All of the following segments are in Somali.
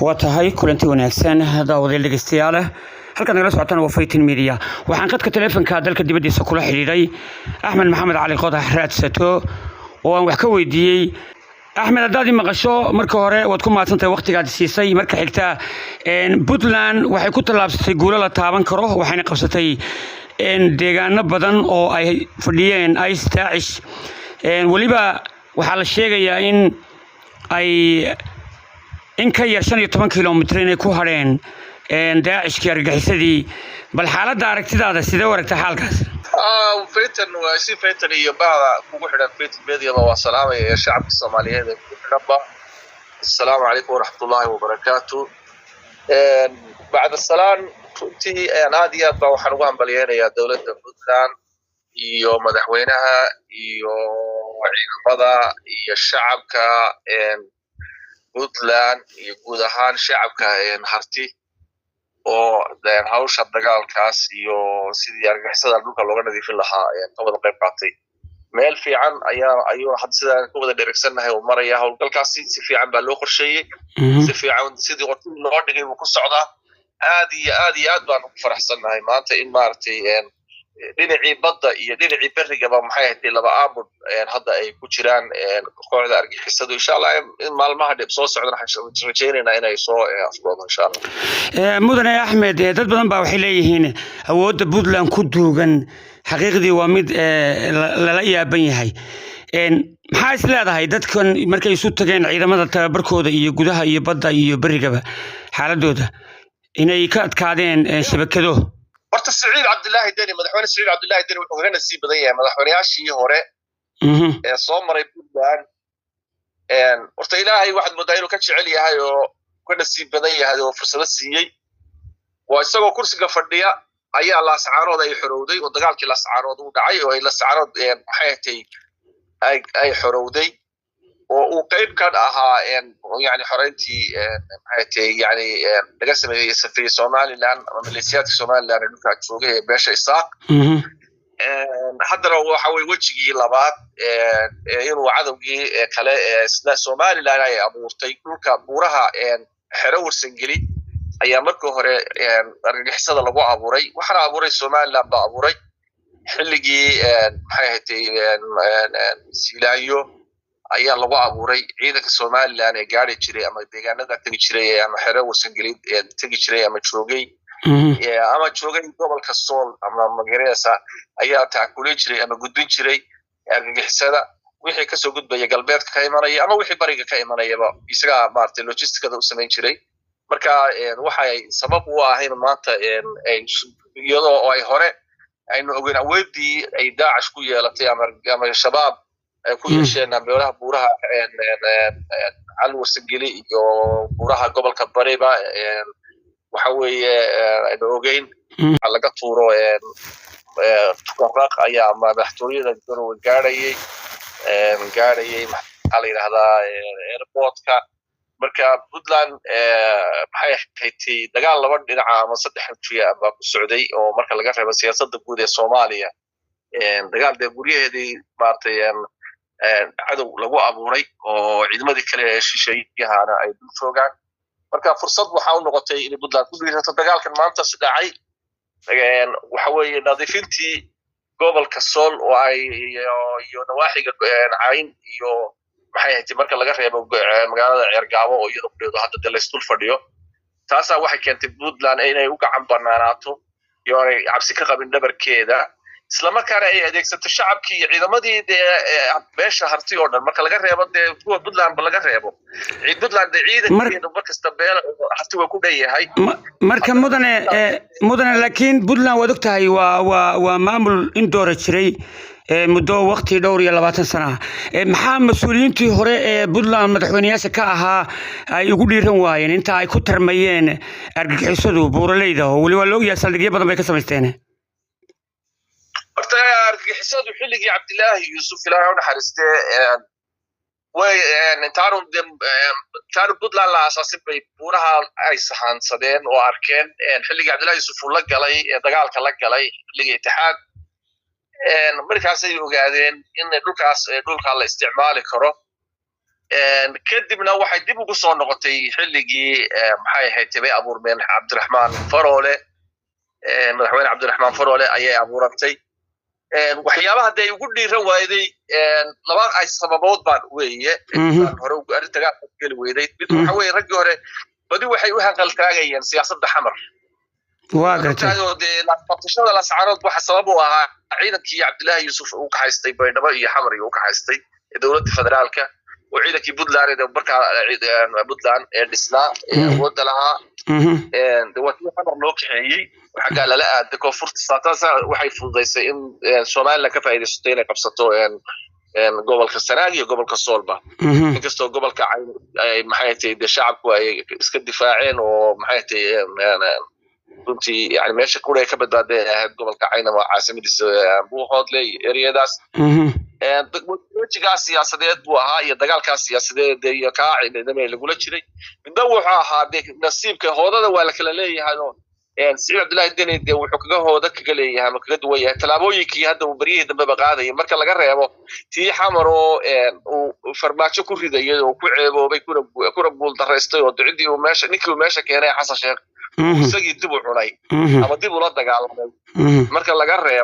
وتهاي كلنتي وناكسان هذا وذي اللي قستياله هل كان جلس وعطانا وفيت الميديا وحن قد كتلفن كادل كدي بدي سكول حريري أحمد محمد علي قاضي حرات ستو وحكوي دي أحمد دادي مقشو مركو هوري وتكون ما تنتهي وقت قاعد السياسي مركو حكتا بوتلان waxay ku talaabsatay guulo la taaban karo waxayna qabsatay deegaano badan oo ay fadhiyeen ay staacish waliba waxa la sheegayaa in ay in ka yar 15 kilomitir inay ku hareen daacishkii argagixisadii bal xaaladda aragtidaada sidee u aragtaa xaalkaas فيتن وسي فيتن يبقى كوحدة فيت الميديا وسلام يا شعب الصوماليين كوحدة السلام عليكم ورحمة الله وبركاته بعد السلام كنتي نادية وحنوان بليانة يا دولة بوتلان iyo madaxweynaha iyo ciidamada iyo shacabka Puntland iyo guud ahaan shacabka harti oo hawsha dagaalkaas iyo sidii argagixisada dhulka looga nadiifin lahaa ka wada qayb qaatay meel fiican ayuu had sida ku wada dhereegsanahay oo maraya hawlgalkaasi si fiican baa loo qorsheeyay si fiican sidii qorshii loo dhigay uu ku socdaa aad baan ugu faraxsanahay maanta in maartay dhinacii badda iyo dhinacii berrigaba maxay ahayd laba aabud hadda ay ku jiraan kooxda argagixisada insha Allah in maalmaha dib soo socdaan waxaan rajaynaynaa inay soo afgoodo insha Allah mudane Axmed dad badan baa waxay leeyihiin awoodda Puntland ku duugan xaqiiqdii waa mid la yaaban yahay maxaa is leedahay dadkan markay isu tageen ciidamada tababarkooda iyo gudaha iyo badda iyo berrigaba xaaladooda inay ka adkaadeen shabakado horta Saciid Cabdullaahi Deni madaxweyne Saciid Cabdullaahi Deni wuxuu hoggaanka sii badan yahay madaxweynayaashii hore soo maray Puntland horta Ilaahay waxaad moodaa inuu ka jecel yahay oo ka nasiib badan yahay oo fursad siiyay waa isagoo kursiga fadhiya ayaa la sacaanood ay xorowday oo dagaalkii la sacaanood uu dhacay oo ay la sacaanood maxay ay xorowday oo uu qayb ka ahaa yani xoreyntii maxay yani laga sameeyay safari Somaliland ama maleeshiyaadka Somaliland dhulka joogay beesha Isaaq haddana waxa way wajigii labaad inuu cadawgii kale Somaliland ay abuurtay dhulka buuraha xero warsangeli ayaa markii hore argagixisada lagu abuuray waxana abuuray Somaliland baa abuuray xilligii maxay silaayo ayaa lagu abuuray ciidanka Somaliland ee gaari jiray ama deegaanada tagi jiray ama xero warsangeli tagi jiray ama joogay gobolka Sool ama magaalada ayaa taakulay jiray ama gudbin jiray argagixisada wixii ka soo gudbaya galbeedka ka imanaya ama wixii bariga ka imanayaba isaga maartay logisticada u sameyn jiray marka waxay sabab u ahayn maanta iyadoo ay hore aynu ogeyn awoodii ay daacish ku yeelatay ama shabaab ku yeesheen beelaha buuraha al warsangeli iyo buuraha gobolka bariba waxa weeye aynu ogeyn laga tuuro tuqaraq ayaa madaxtooyada gaarayay maxaa la yiraahdaa airportka marka Puntland maxay ahayd dagaal laba dhinac ama saddex jiya baa ku socday oo marka laga reebo siyaasadda guud ee Soomaaliya dagaal guryaheedii maartay cadow lagu abuuray oo ciidamadii kale ee shisheeyahana ay dul joogaan marka fursad waxa u noqotay in Puntland ku biirto dagaalkan maanta sidacay waxa weeye nadiifintii gobolka Sool oo ay iyo nawaaxiga cayn iyo maxay ahayd marka laga reebo magaalada Ceergaabo oo iyadoo ku hadda la istul fadhiyo taasa waxay keentay Puntland inay u gacan banaanaato iyo ay cabsi ka qabin dhabarkeeda isla markaana ay adeegsato shacabkii iyo ciidamadii beesha harti oo dhan marka laga reebo kuwa Puntland laga reebo Puntland ciidankeedu markasta beel harti waa ku dheeyahay marka mudane laakiin Puntland wad ogtahay waa maamul indoora jiray muddo waqti dhowr iyo 20 sano maxaa mas'uuliyiintii hore ee Puntland madaxweynayaasha ka ahaa ay ugu dhiiran waayeen inta ay ku tarmayeen argagixisadu buuraleyda oo wali waa loo yahay saldhigyo badan bay ka samaysteen horta argagixisadu xilligii Cabdullaahi Yuusuf Ilaahay u naxariistay way intaanu Puntland la asaasay bay buuraha ay sahansadeen oo arkeen xilligii Cabdullaahi Yuusuf la galay dagaalka la galay xilligii Itixaad markaas ay ogaadeen in dhulka la isticmaali karo kadibna waxay dib ugu soo noqotay xilligii maxay ahayd tibay abuurmeen cabdiraxmaan faroole madaxweyne cabdiraxmaan faroole ayay abuurantay waxyaabaha hadday ugu dhiiran waayday laba ay sababood baan weeye hore arrintaga geli weyday mid waxa weeye raggii hore badi waxay u hanqaltaagayeen siyaasadda xamar waa gartay qabtashada lascarood waxa sabab u ahaa ciidankii cabdilaahi yuusuf uu ka haystay baydhabo iyo xamar uu ka haystay dowladda federaalka oo ciidankii puntland markaa puntland ee dhisnaa awoodda lahaa dawladda xamar loo kaxeeyey xaggaa lala aaday koonfurta saataasa waxay fududaysay in somaliland ka faa'iidaysato inay qabsato gobolka sanaag iyo gobolka soolba inkastoo gobolka ay maxay tahay shacabku ay iska difaaceen oo maxay tahay runtii yani meesha kudhay ka badbaaday ahayd gobolka cayna waa caasimadiisa buuhoodle iyo ereyadaas wejigaas siyaasadeed buu ahaa iyo dagaalkaas siyaasadeed iyo kaa ciidamada lagula jiray midna wuxuu ahaa nasiibka hoodada waa la kala leeyahay oo سعيد عبد الله الدنيا دي وحكجه هو ذاك قال لي هم كجد وياه تلابويكي هذا وبريه دم بقاعدة مركل لجرة يا في حمرو وفرماتشو كل ذا يد وكعب وبيكون بول درستي ودعدي وماشى نكل وماشى كأنه حصل شيء سجى دبوا علي أما دبوا لا تجعل مركل لجرة يا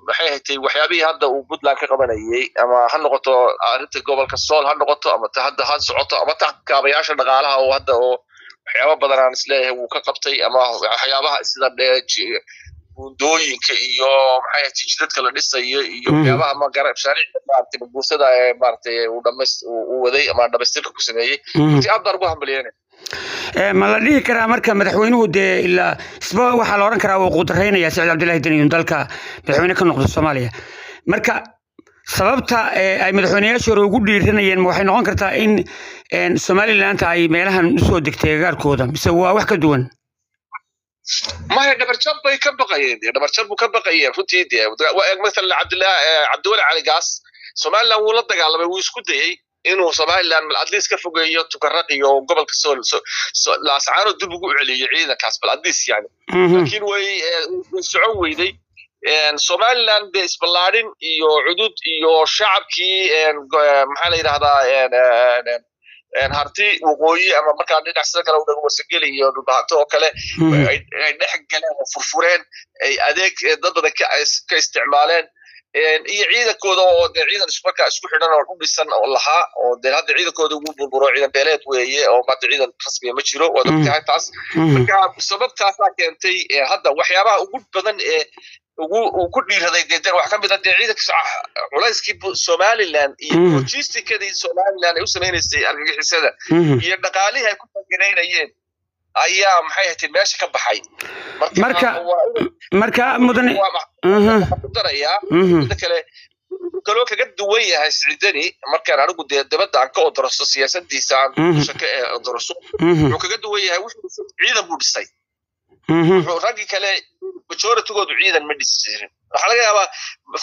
وحياتي وحيابي هذا وجود لك قبلي أما هالنقطة عرفت قبل كسول هالنقطة أما تهدى هالسعطة أما تكابياش نقالها وهذا waxyaabo badan aan isleeyahay wuu ka qabtay ama waxyaabaha sida dooyinka iyo maxay ahayd jidadka la dhisayo iyo waxyaabaha ma garab shaariicda maartay bulshada ee maartay uu waday ama dhameystirka ku sameeyay intii aad darbo hambaliyeen ma la dhihi karaa marka madaxweynuhu dee ilaa isba waxa la oran karaa uu qudraynaya Saciid Cabdullaahi Deni dalka madaxweyne ka noqdo Soomaaliya marka sababta ay madaxweynayaashu hore ugu dhiiranayeen waxay noqon kartaa in Somaliland ay meelahan u soo degtay gaarkooda mise waa wax ka duwan ma hay dhabarjab bay ka baqayeen dhabarjab ka baqayeen runtii waa mesela Cabdullaahi Cali Gaas Somaliland wuu la dagaalamay wuu isku dayay inuu Somaliland mal adliis ka fogeeyo tukarraq iyo gobolka Sool la ascaano dib ugu celiyo ciidankaas bal adliis yani laakiin way socon weyday Somaliland isballaarin iyo cudud iyo shacabkii maxaa la yiraahdaa harti waqooyi ama markaa dhinac sida kale uu wasageli iyo dhulbaato oo kale ay dhex galeen oo furfureen ay adeeg dad badan ka isticmaaleen iyo ciidankooda oo ciidan isku xidhan oo u dhisan oo lahaa oo hadda ciidankooda ugu burburo ciidan beeleed weeye oo maanta ciidan rasmi ma jiro waa dadka taas marka sababtaas keentay hadda waxyaabaha ugu badan ee ugu dhiiraday deedan wax ka mid ah ciidanka culayskii Somaliland iyo logisticadii Somaliland ay u sameeysay argagixisada iyo dhaqaalihii ay ku taageerayeen ayaa maxay ahayd meesha ka baxay marka mudan kale kaloo kaga duwan yahay Siciidani markaan anigu dibadda aan ka odorso siyaasadiisa aan shaqo odorso wuxuu kaga duwan yahay wuxuu ciidan buu dhisay wuxuu raggi kale majority-goodu ciidan ma dhisirin waxa laga yaabaa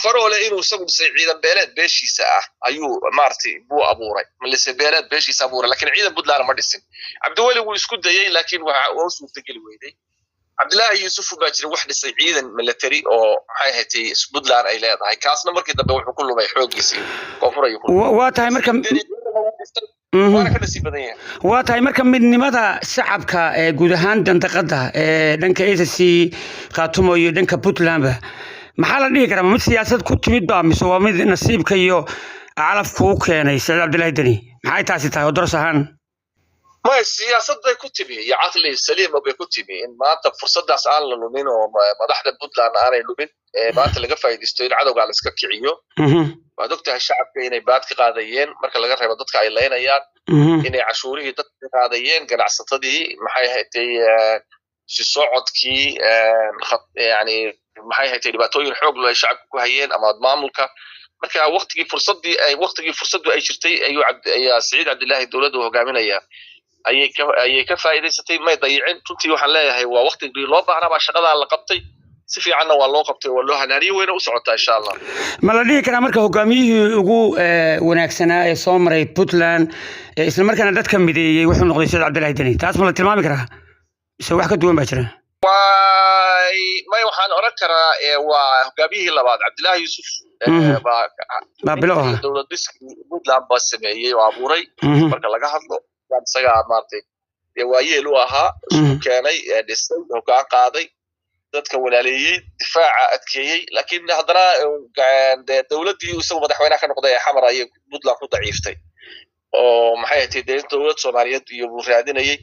Faroole inuu isagu dhisay ciidan beeleed beeshiisa ah ayuu maartay buu abuuray malise beeleed beeshiisa abuuray laakiin ciidan Puntland ma dhisin Cabdiwali wuu isku dayay laakiin waxa uu suurtagal weeyday Cabdilaahi Yuusuf baa jiray wax dhisay ciidan military oo maxay ahayd Puntland ay leedahay kaasna markii dambe wuxuu ku lumay xooggiisii koonfur ayuu waa tahay marka waa tahay marka midnimada shacabka ee guud ahaan dandaqada ee dhanka ACC qaatumo iyo dhanka Puntland maxaa la dhihi karaa mid siyaasad ku timid baa mise waa mid nasiibka iyo calafku u keenay Saciid Cabdullaahi Deni maxay taasi tahay doras ahaan ما السياسة ده كتبي يا عقلي سليم بكتبي إن ما أنت فرصة داس على لومين وما دحد بطلع أنا لومين ما أنت لقى فايد يستوي عدو على سكك عيو ما دكتور الشعب كيني بعد كقاضيين مركل لقى ربع ضدك عيلين أيام إني عشوري ضد قاضيين قال عصتدي محي هتي صعد كي خط يعني محي هتي بقى الحوج لو الشعب كهين أما ضماملك مركل وقتي فرصة دي أي وقتي فرصة دي أي شرتي أيو يا سعيد عبد الله الدولة وهو قامنا إياه أي كفائدتي ما يضيعين تنتي وحلاها هو وقت لو بعنا مع شغلة على قبطي سفي عنا والله قبطي والله هناري وين وسعتها إن شاء الله. ما لديه كلام مركه هجاميه يجو وناكسنا صامري بوتلان إسلام مركنا ده كم بدي يوحنا نقول سيد عبد الله الدني تعرف ما التلمام كره سوى حكي دوين بشرة. may waxaan oran karaa waa hogaamiyihii labaad Cabdullaahi Yuusuf baa bilow dowlad dhiskii Puntland baa sameeyay oo abuuray marka laga hadlo isaga maartay waayeel u ahaa isku keenay dhisay hoggaan qaaday dadka walaaleeyay difaaca adkeeyay laakiin haddana dowladii isagu madaxweynaha ka noqday xamar ayay Puntland ku daciiftay oo maxay ahayd dowlad Soomaaliyeed iyo uu raadinayay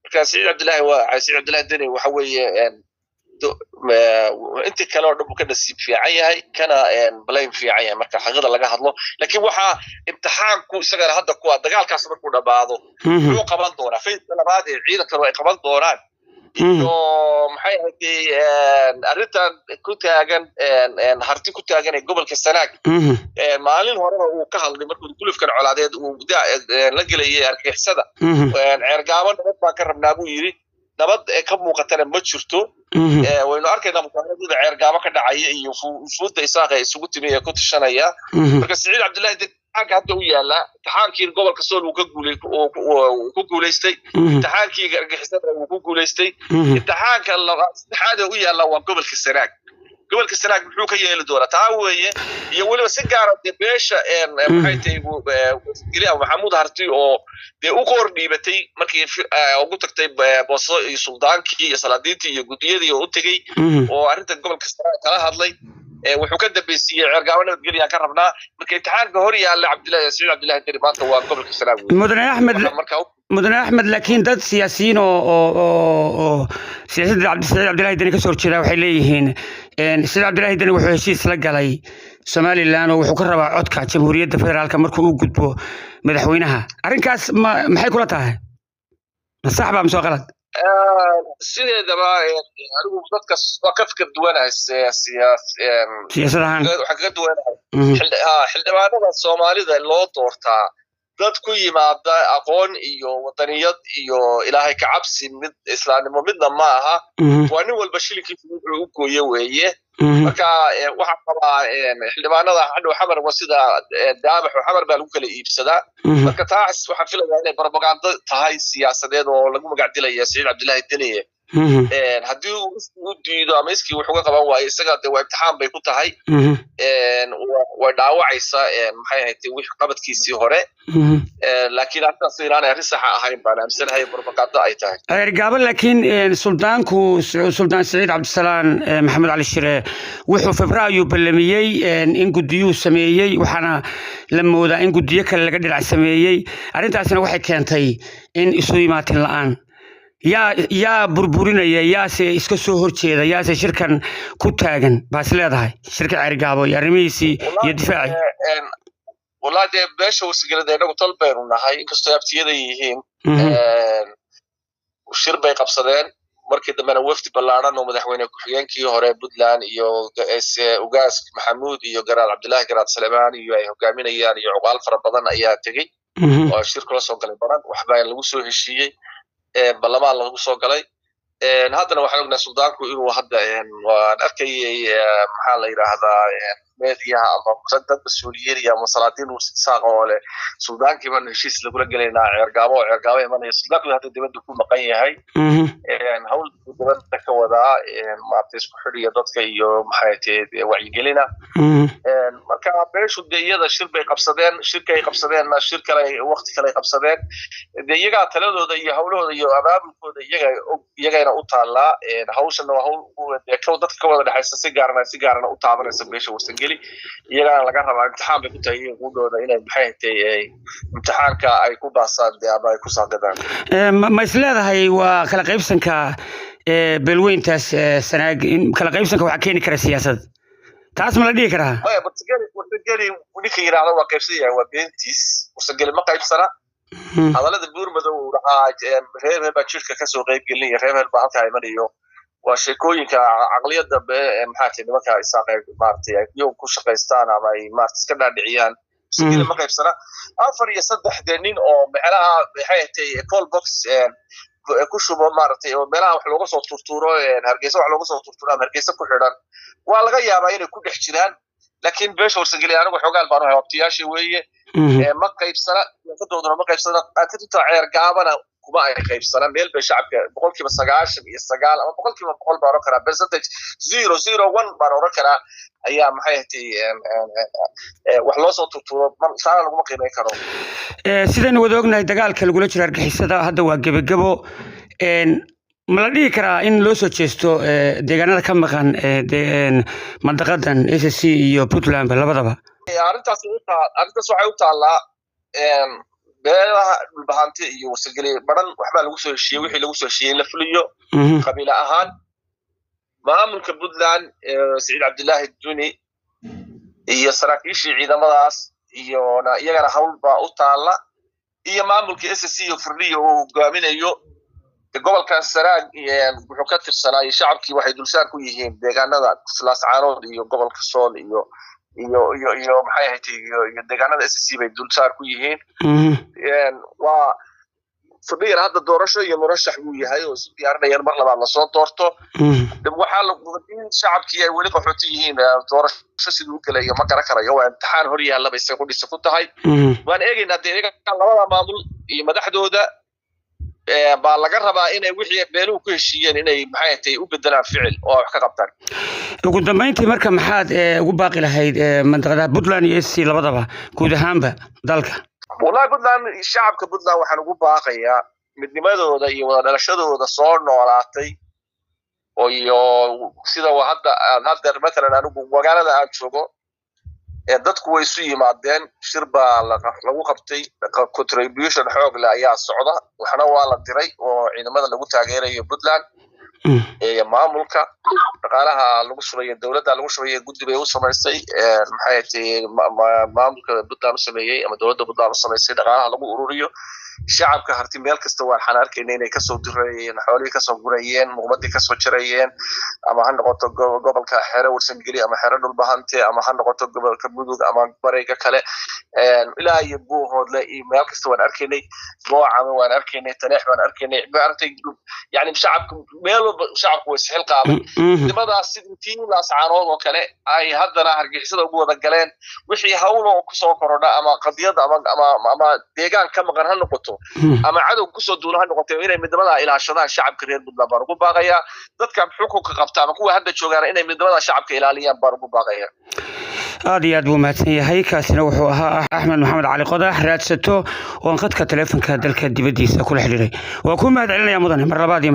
marka Saciid Cabdullaahi Deni waxa weeye inta kale oo dhan ka nasiib fiican yahay kana blame fiican yahay marka xaqada laga hadlo laakiin waxa imtixaanku isaga hadda ku dagaalkaas markuu dhabaado wuxuu qaban doonaa fayda labaad ee ciidanka ay qaban doonaan iyo maxay ahayd arrintan ku taagan harti ku taagan ee gobolka Sanaag maalin hore uu ka hadlay markuu kulufkan colaadeed uu la gelayay argixisada ceergaaban baa ka rabnaa buu yiri nabad ka muuqatana ma jirto waynu arkaynaa muqaadada ceergaabo ka dhacay iyo fuudda isaaq ay isugu timi ee ku tashanaya marka Saciid Cabdullaahi Deni hadda u yaala taxaankii gobolka Sool uu ku guuleystay taxaankii argixisada uu ku guuleystay taxaanka saddexaad u yaala waa gobolka Sanaag muxuu ka yeeli doonaa taa weeye iyo waliba si gaar ah beesha maxay tahay Giliya Maxamuud Harti oo u qoor dhiibatay markii ugu tagtay booso iyo suldaankii iyo salaadiintii iyo gudiyadii oo u tagay oo arrinta gobolka Sanaag kala hadlay wuxuu ka dambeysiyay ceergaaban nabadgelyo ka rabnaa markii imtixaanka hor yaala Saciid Cabdullaahi Deni maanta waa gobolka Sanaag mudane Axmed laakiin dad siyaasiyiin oo siyaasadda Saciid Cabdullaahi Deni ka soo horjeeda waxay leeyihiin Saciid Cabdullaahi Deni wuxuu heshiis la galay Somaliland oo wuxuu ka rabaa codka Jamhuuriyadda Federaalka markuu u gudbo madaxweynaha arrinkaas maxay kula tahay ma sax baa mise qalad sideedaba anigu dadka waa ka fikir duwanahay siyaasadahan waxa ka duwanahay xildhibaanada Soomaalida loo doortaa dad ku yimaada aqoon iyo wadaniyad iyo ilaahay ka cabsi mid islaamnimo midna ma aha waa nin walba shilinkiisa wuxuu u gooyay weeye marka waxa qabaa xildhibaanada hadhow xamar waa sida daabax xamar baa lagu kala iibsadaa marka taas waxa filayaa inay propaganda tahay siyaasadeed oo lagu magac dilaya Saciid Cabdullaahi Deni haddii uu diido ama iskii wuxuu ka qaban waayo isaga waa imtixaan bay ku tahay way dhaawacaysa maxay ahayd wixii qabadkiisii hore laakiin arrintaas inaanay arrin sax ahayn baan aaminsanahay propaganda ay tahay ceergaabo laakiin suldaan Saciid Cabdisalaam Maxamed Cali Shire wuxuu Febraayo ballamiyay in gudiyuu sameeyay waxaana la moodaa in gudiyo kale laga dhinac sameeyay arrintaasina waxay keentay in isu imaatin la'aan yaa burburinaya yaase iska soo horjeeda yaase shirkan ku taagan baas leedahay shirka ceergaabo iyo arrimihiisii iyo difaaci walaade beesha wasaaradda inagu talbeenu nahay inkastoo abtiyada yihiin shir bay qabsadeen markii dambena wafdi ballaaran oo madaxweyne ku-xigeenkii hore Puntland iyo ugaas Maxamuud iyo garaad Cabdullaahi garaad Salmaan iyo ay hogaaminayaan iyo cuqaal fara badan ayaa tegey oo shirku la soo galay badan waxbaa lagu soo heshiiyey ballamaan lagu soo galay haddana waxaan ognahay suldaanku inuu hadda waan arkayay maxaa la yiraahdaa meediyaha ama dad mas'uuliyiin iyo masalaadiin uu saaq oo leh suldaankii baan heshiis lagula galaynaa ceergaabo imanaya suldaanku hadda dibadda ku maqan yahay hawl dibadda ka wadaa maartay isku xidhiya dadka iyo maxay tahay wacyigelina marka beeshu deeyada shir bay qabsadeen shirkay qabsadeenna shir kale waqti kale qabsadeen deeyaga taladooda iyo hawlahooda iyo abaabulkooda iyagana u taalaa hawshana waa hawl dadka ka wada dhaxaysa si gaarana u taabanaysa beesha wasangeli iyagana laga rabaa imtixaan bay ku tahay iyagooda inay maxay tahay imtixaanka ay ku baasaan ama ay ku saaqadaan ma isleedahay waa kala qaybsanka beelweyntaas Sanaag in kala qaybsanka waxa keeni kara siyaasad taas ma la dhihi karaa wasangeli ninka yiraahdo waa qaybsanaya waa beentiis wasangeli ma qaybsana hadalada buurmadow uu dhahaa reer baa jirka ka soo qayb gelinaya reer baa halka imanayo waa sheekooyinka aqliyada maxaa tahay nimanka isaaqay maartay ay ku shaqaystaan ama ay maartay iska dhaadhiciyaan sidii ma qaybsana 4 iyo 3 nin oo meelaha maxay tahay call box ku shubo maartay oo meelaha wax looga soo turturo Hargeysa wax looga soo turturo Hargeysa ku xidhan waa laga yaabaa inay ku dhex jiraan laakiin beesha warsageli anigu xogaal baan u hayay waqtiyaashii weeye ma qaybsana doodana ma qaybsana aadka ceergaabana kuma ay qaybsanaan meel bay shacabka boqolkiiba 99 ama boqolkiiba 100 baan oran karaa percentage 0.01 baan oran karaa ayaa maxay tahay wax loo soo turtuuro saara laguma qiimeyn karo sidaynu wada ognahay dagaalka lagula jiro argixisada hadda waa gebagabo ma la dhihi karaa in loo soo jeesto deegaanada ka maqan mandaqadan SSC iyo Puntland labadaba arrintaas waxay u taallaa beelaha dhulbahante iyo wasagale badan waxba lagu soo heshiiyay wixii lagu soo heshiiyay la fuliyo qabiil ahaan maamulka Puntland Saciid Cabdullaahi Duni iyo saraakiishii ciidamadaas iyo iyagana hawlba u taalla iyo maamulka SSC iyo Firdhiyo oo hogaaminayo gobolka Saraag wuxuu ka tirsanaa shacabkii waxay dulsaar ku yihiin deegaanada Laascaanood iyo gobolka Sool iyo maxay ahayd iyo deegaanada SSC bay dulsaar ku yihiin waa Firdhiyo hadda doorasho iyo murashax uu yahay oo si diyaarinayaan mar labaad la soo doorto waxa la gudbin shacabkii ay wali qaxooti yihiin doorasho sidoo kale iyo ma garan karayo waa imtixaan hor yaalla bay isagu dhisa ku tahay waan eegaynaa deegaanka labada maamul iyo madaxdooda baa laga rabaa inay wixii beeluhu ku heshiiyeen inay maxay tahay u bedelaan ficil oo wax ka qabtaan ugu dambeyntii marka maxaad ugu baaqi lahayd mandaqada Puntland iyo SSC labadaba guud ahaanba dalka wallahi Puntland shacabka Puntland waxaan ugu baaqayaa midnimadooda iyo wada dhalashadooda soo noolaatay oo iyo sida hadda mesela anigu magaalada aan joogo dadku way isu yimaadeen shir baa lagu qabtay contribution xoog leh ayaa socda waxna waa la diray oo ciidamada lagu taageerayo Puntland maamulka dhaqaalaha lagu shubayo dawladda lagu shubayo guddi bay u samaysay maxay tahay maamulka Puntland u sameeyay ama dawladda Puntland u samaysay dhaqaalaha lagu ururiyo shacabka harti meel kasta waa xan arkaynay inay ka soo dirayeen xoolihii ka soo gurayeen muqmadii ka soo jirayeen ama ha noqoto gobolka Xeero Warsangeli ama Xeero Dhulbahante ama ha noqoto gobolka Mudug ama Bariga kale ilaa iyo Buuhoodle iyo meel kasta waan arkaynay Boocama waan arkaynay Taleex waan arkaynay baartay yani shacabku meel shacabku way sixil qaaday dibadaas sidii Laascaanood oo kale ay haddana hargeysa ugu wada galeen wixii hawlo ku soo korodha ama qadiyad ama deegaan ka maqan ha noqoto ama cadow ku soo duulaha noqotay inay midnimada ilaashadaan shacabka reer Puntland baan ugu baaqayaa dadka xuquuqda qabta ama kuwa hadda joogaan inay midnimada shacabka ilaaliyaan baan ugu baaqayaa aad iyo aad buu mahadsan yahay kaasina wuxuu ahaa Axmed Maxamed Cali Qodax raadsato oo qadka taleefanka dalka dibadiisa kula xiriiray waa ku mahad celinayaa mudane mar labaad iyo